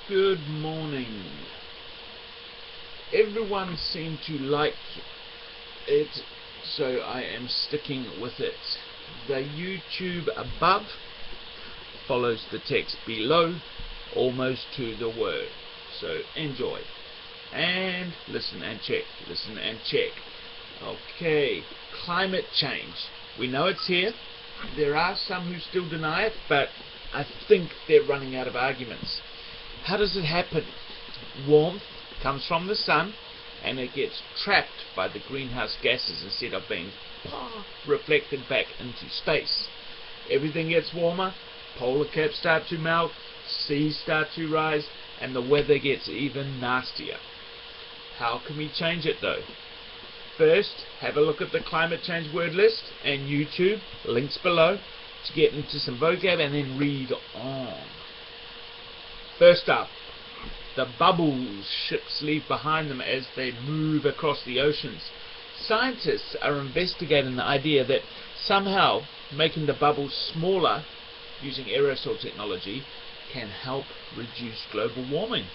Good morning. Everyone seemed to like it, so I am sticking with it. The YouTube above follows the text below almost to the word. So enjoy. And listen and check. Listen and check. Okay, climate change. We know it's here. There are some who still deny it, but I think they're running out of arguments. How does it happen? Warmth comes from the sun and it gets trapped by the greenhouse gases instead of being reflected back into space. Everything gets warmer, polar caps start to melt, seas start to rise, and the weather gets even nastier. How can we change it though? First, have a look at the climate change word list and YouTube, links below, to get into some vocab and then read on. First up, the bubbles ships leave behind them as they move across the oceans. Scientists are investigating the idea that somehow making the bubbles smaller using aerosol technology can help reduce global warming.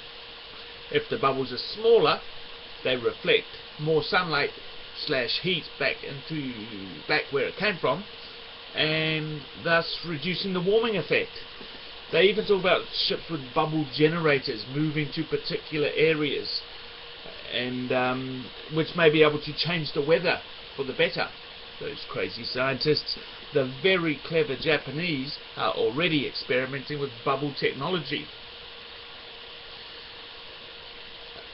If the bubbles are smaller, they reflect more sunlight / heat back where it came from, and thus reducing the warming effect. They even talk about ships with bubble generators moving to particular areas, and which may be able to change the weather for the better. Those crazy scientists. The very clever Japanese are already experimenting with bubble technology.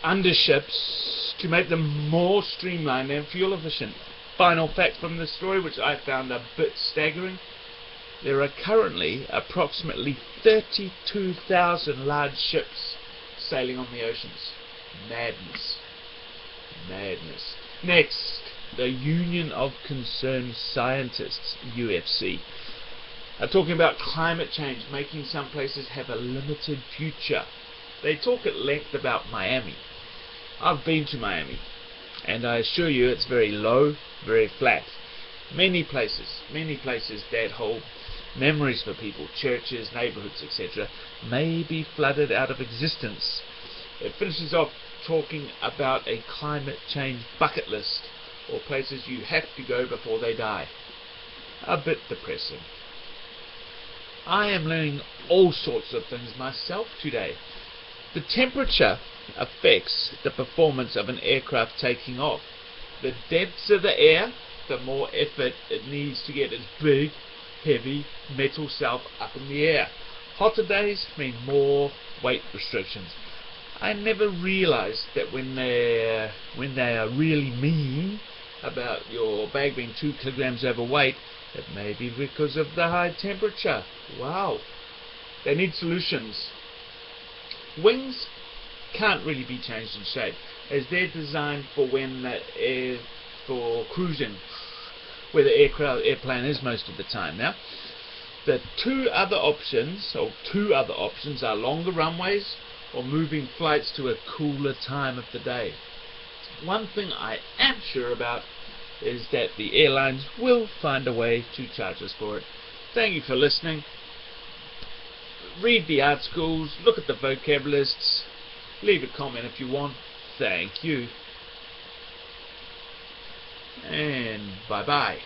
Under ships to make them more streamlined and fuel efficient. Final fact from this story, which I found a bit staggering. There are currently approximately 32,000 large ships sailing on the oceans. Madness. Madness. Next, the Union of Concerned Scientists, UFC, are talking about climate change making some places have a limited future. They talk at length about Miami. I've been to Miami, and I assure you it's very low, very flat. Many places that hold memories for people, churches, neighborhoods, etc., may be flooded out of existence. It finishes off talking about a climate change bucket list, or places you have to go before they die. A bit depressing. I am learning all sorts of things myself today. The temperature affects the performance of an aircraft taking off. The denser the air, the more effort it needs to get its big, heavy metal self up in the air. Hotter days mean more weight restrictions. I never realized that when they are really mean about your bag being 2 kilograms overweight, it may be because of the high temperature. Wow. They need solutions. Wings can't really be changed in shape, as they're designed for for cruising, where the airplane is most of the time. Now, the two other options are longer runways or moving flights to a cooler time of the day. One thing I am sure about is that the airlines will find a way to charge us for it. Thank you for listening. Read the articles, look at the vocab lists, leave a comment if you want. Thank you. And bye-bye.